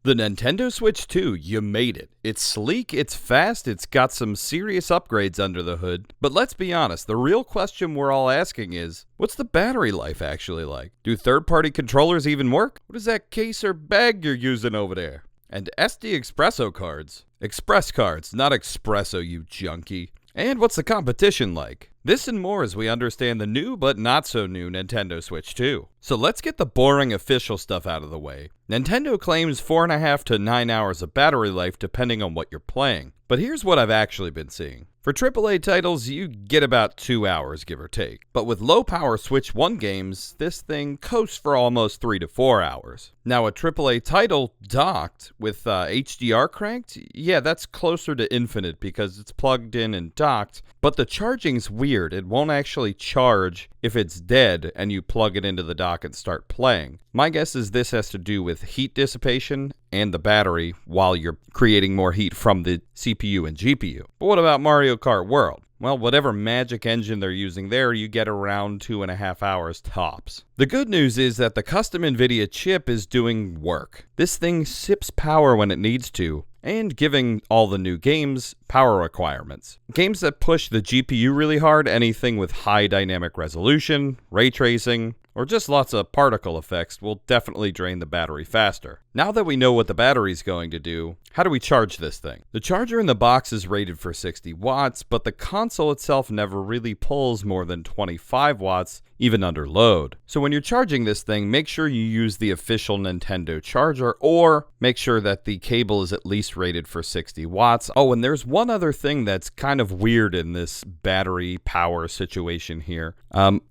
The Nintendo Switch 2, you made it. It's sleek, it's fast, it's got some serious upgrades under the hood. But let's be honest, the real question we're all asking is, what's the battery life actually like? Do third-party controllers even work? What is that case or bag you're using over there? And SD Expresso cards. Express cards, not espresso, you junkie. And what's the competition like? This and more as we understand the new but not so new Nintendo Switch 2. So let's get the boring official stuff out of the way. Nintendo claims 4.5 to 9 hours of battery life depending on what you're playing. But here's what I've actually been seeing. For AAA titles, you get about 2 hours, give or take. But with low-power Switch 1 games, this thing coasts for almost 3 to 4 hours. Now, a AAA title docked with HDR cranked, yeah, that's closer to infinite because it's plugged in and docked. But the charging's weird. It won't actually charge if it's dead and you plug it into the dock and start playing. My guess is this has to do with heat dissipation and the battery while you're creating more heat from the CPU and GPU. But what about Mario Kart World? Well, whatever magic engine they're using there, you get around 2.5 hours tops. The good news is that the custom NVIDIA chip is doing work. This thing sips power when it needs to, and giving all the new games power requirements. Games that push the GPU really hard, anything with high dynamic resolution, ray tracing, or just lots of particle effects will definitely drain the battery faster. Now that we know what the battery's going to do, how do we charge this thing? The charger in the box is rated for 60 watts, but the console itself never really pulls more than 25 watts, even under load. So when you're charging this thing, make sure you use the official Nintendo charger, or make sure that the cable is at least rated for 60 watts. Oh, and there's one other thing that's kind of weird in this battery power situation here.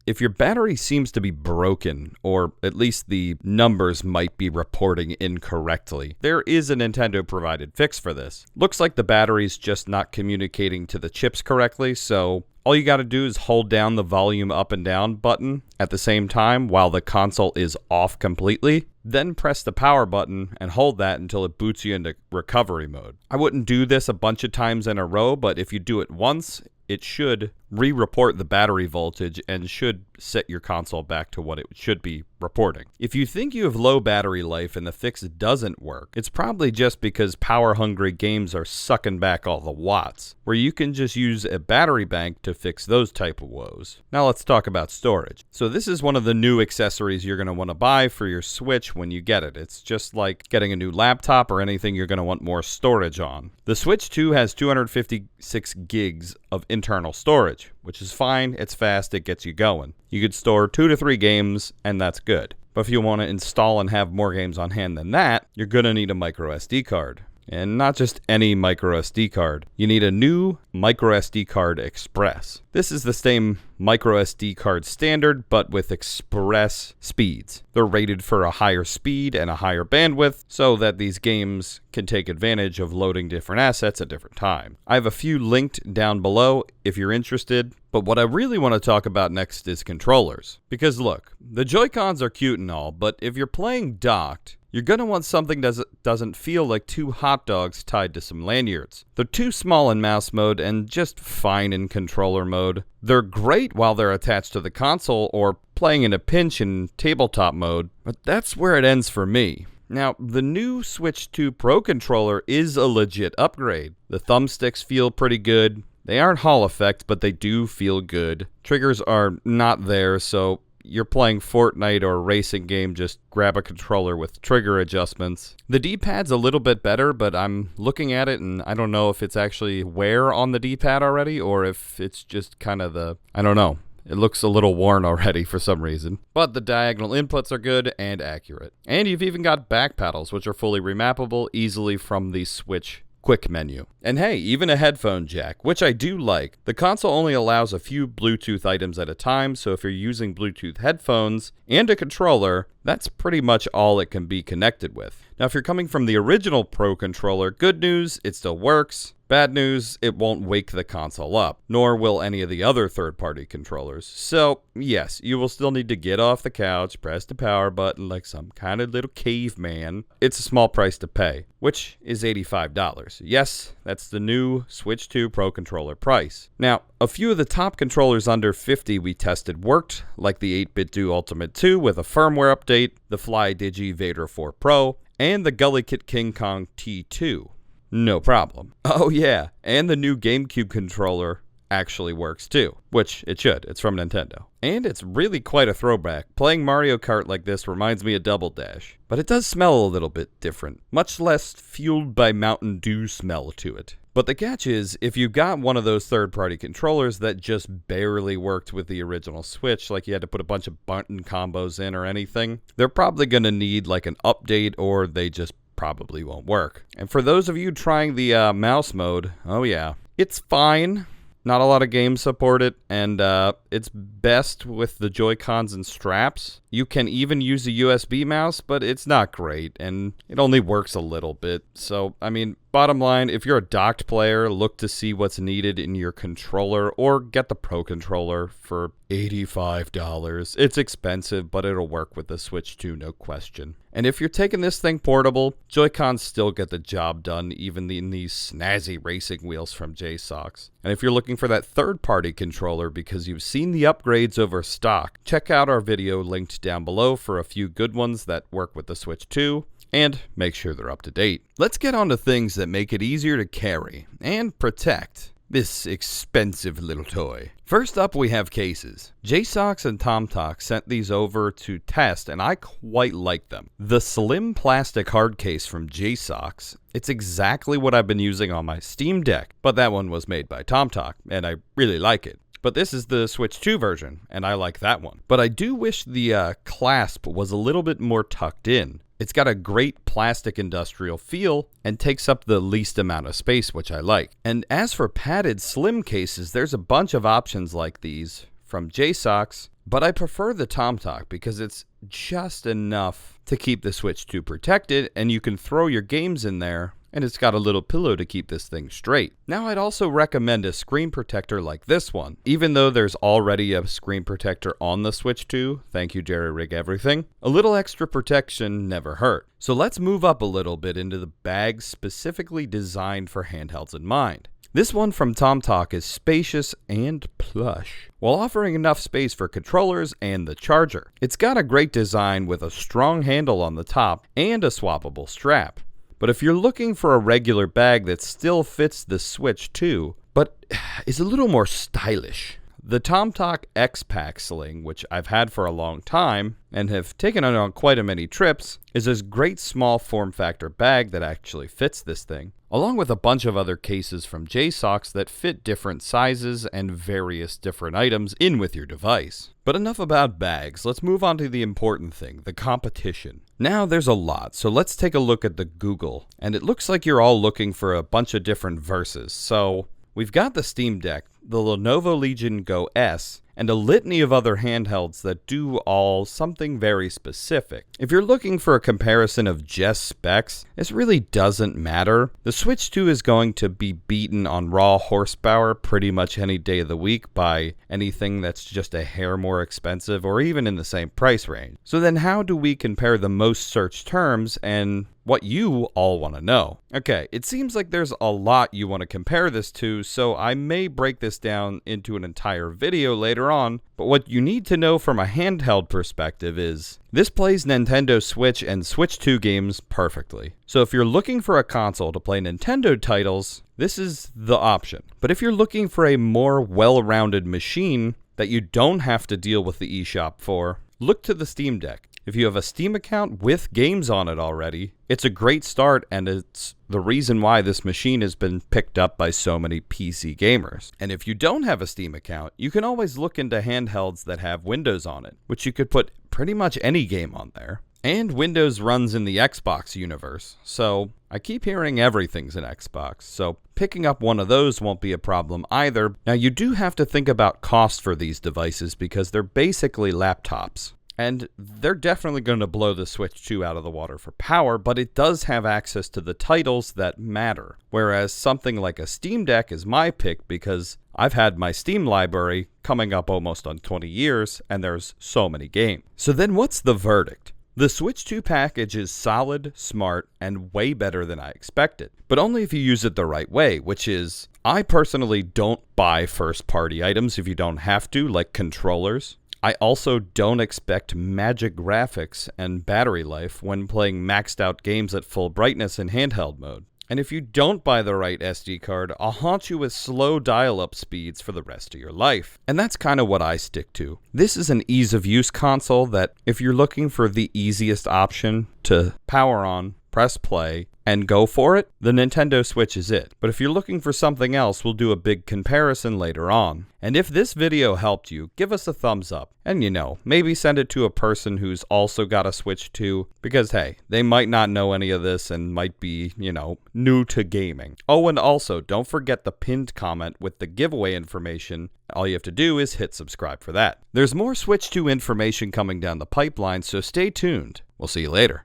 If your battery seems to be broken, or at least the numbers might be reporting incorrectly, there is a Nintendo provided fix for this. Looks like the battery's just not communicating to the chips correctly, so all you gotta do is hold down the volume up and down button at the same time while the console is off completely. Then press the power button and hold that until it boots you into recovery mode. I wouldn't do this a bunch of times in a row, but if you do it once, it should re-report the battery voltage and should set your console back to what it should be reporting. If you think you have low battery life and the fix doesn't work, it's probably just because power-hungry games are sucking back all the watts, where you can just use a battery bank to fix those type of woes. Now let's talk about storage. So this is one of the new accessories you're going to want to buy for your Switch when you get it. It's just like getting a new laptop or anything you're going to want more storage on. The Switch 2 has 256 gigs of internal storage, which is fine, it's fast, it gets you going. You could store 2 to 3 games, and that's good. But if you want to install and have more games on hand than that, you're going to need a micro SD card. And not just any micro SD card. You need a new micro SD card Express. This is the same micro SD card standard, but with express speeds. They're rated for a higher speed and a higher bandwidth so that these games can take advantage of loading different assets at different times. I have a few linked down below if you're interested, but what I really want to talk about next is controllers. Because look, the Joy-Cons are cute and all, but if you're playing docked, you're going to want something that doesn't feel like 2 hot dogs tied to some lanyards. They're too small in mouse mode and just fine in controller mode. They're great while they're attached to the console or playing in a pinch in tabletop mode, but that's where it ends for me. Now, the new Switch 2 Pro controller is a legit upgrade. The thumbsticks feel pretty good. They aren't Hall effect, but they do feel good. Triggers are not there, so you're playing Fortnite or a racing game, just grab a controller with trigger adjustments. The D-pad's a little bit better, but I'm looking at it and I don't know if it's actually wear on the D-pad already or if it's just kind of I don't know. It looks a little worn already for some reason. But the diagonal inputs are good and accurate. And you've even got back paddles, which are fully remappable easily from the Switch quick menu. And hey, even a headphone jack, which I do like. The console only allows a few Bluetooth items at a time, so if you're using Bluetooth headphones and a controller, that's pretty much all it can be connected with. Now, if you're coming from the original Pro controller, good news, it still works. Bad news, it won't wake the console up, nor will any of the other third-party controllers. So, yes, you will still need to get off the couch, press the power button like some kind of little caveman. It's a small price to pay, which is $85. Yes, that's the new Switch 2 Pro controller price. Now, a few of the top controllers under $50 we tested worked, like the 8BitDo Ultimate 2 with a firmware update, the FlyDigi Vader 4 Pro, and the Gully Kit King Kong T2. No problem. Oh yeah, and the new GameCube controller actually works too, which it should. It's from Nintendo. And it's really quite a throwback. Playing Mario Kart like this reminds me of Double Dash, but it does smell a little bit different, much less fueled by Mountain Dew smell to it. But the catch is, if you got one of those third-party controllers that just barely worked with the original Switch, like you had to put a bunch of button combos in or anything, they're probably going to need like an update, or they just probably won't work. And for those of you trying the mouse mode, oh yeah, it's fine. Not a lot of games support it, and it's best with the Joy-Cons and straps. You can even use a USB mouse, but it's not great, and it only works a little bit. So, I mean, bottom line, if you're a docked player, look to see what's needed in your controller, or get the Pro Controller for $85. It's expensive, but it'll work with the Switch 2, no question. And if you're taking this thing portable, Joy-Cons still get the job done, even in these snazzy racing wheels from JSOX. And if you're looking for that third-party controller because you've seen the upgrades over stock, check out our video linked down below for a few good ones that work with the Switch 2, and make sure they're up to date. Let's get on to things that make it easier to carry and protect this expensive little toy. First up, we have cases. JSOX and TomTalk sent these over to test, and I quite like them. The slim plastic hard case from JSOX, it's exactly what I've been using on my Steam Deck, but that one was made by TomTalk, and I really like it. But this is the Switch 2 version, and I like that one. But I do wish the clasp was a little bit more tucked in. It's got a great plastic industrial feel and takes up the least amount of space, which I like. And as for padded slim cases, there's a bunch of options like these from JSOX, but I prefer the TomTalk because it's just enough to keep the Switch 2 protected, and you can throw your games in there, and it's got a little pillow to keep this thing straight. Now, I'd also recommend a screen protector like this one. Even though there's already a screen protector on the Switch 2, thank you Jerry Rig Everything, a little extra protection never hurt. So let's move up a little bit into the bags specifically designed for handhelds in mind. This one from TomTalk is spacious and plush, while offering enough space for controllers and the charger. It's got a great design with a strong handle on the top and a swappable strap. But if you're looking for a regular bag that still fits the Switch 2, but is a little more stylish, the TomTalk X-Pack Sling, which I've had for a long time and have taken it on quite a many trips, is a great small form factor bag that actually fits this thing, along with a bunch of other cases from JSOX that fit different sizes and various different items in with your device. But enough about bags, let's move on to the important thing, the competition. Now there's a lot, so let's take a look at the Google, and it looks like you're all looking for a bunch of different verses. So we've got the Steam Deck, the Lenovo Legion Go S, and a litany of other handhelds that do all something very specific. If you're looking for a comparison of just specs, this really doesn't matter. The Switch 2 is going to be beaten on raw horsepower pretty much any day of the week by anything that's just a hair more expensive or even in the same price range. So then how do we compare the most searched terms and what you all want to know? Okay, it seems like there's a lot you want to compare this to, so I may break this down into an entire video later on, but what you need to know from a handheld perspective is this plays Nintendo Switch and Switch 2 games perfectly. So if you're looking for a console to play Nintendo titles, this is the option. But if you're looking for a more well-rounded machine that you don't have to deal with the eShop for, look to the Steam Deck. If you have a Steam account with games on it already, it's a great start, and it's the reason why this machine has been picked up by so many PC gamers. And if you don't have a Steam account, you can always look into handhelds that have Windows on it, which you could put pretty much any game on there. And Windows runs in the Xbox universe, so I keep hearing everything's in Xbox, so picking up one of those won't be a problem either. Now, you do have to think about cost for these devices because they're basically laptops. And they're definitely going to blow the Switch 2 out of the water for power, but it does have access to the titles that matter. Whereas something like a Steam Deck is my pick because I've had my Steam library coming up almost on 20 years, and there's so many games. So then what's the verdict? The Switch 2 package is solid, smart, and way better than I expected. But only if you use it the right way, which is, I personally don't buy first-party items if you don't have to, like controllers. I also don't expect magic graphics and battery life when playing maxed out games at full brightness in handheld mode. And if you don't buy the right SD card, I'll haunt you with slow dial-up speeds for the rest of your life. And that's kind of what I stick to. This is an ease-of-use console that, if you're looking for the easiest option to power on, press play, and go for it, the Nintendo Switch is it. But if you're looking for something else, we'll do a big comparison later on. And if this video helped you, give us a thumbs up. And maybe send it to a person who's also got a Switch too, because hey, they might not know any of this and might be, new to gaming. Oh, and also, don't forget the pinned comment with the giveaway information. All you have to do is hit subscribe for that. There's more Switch 2 information coming down the pipeline, so stay tuned. We'll see you later.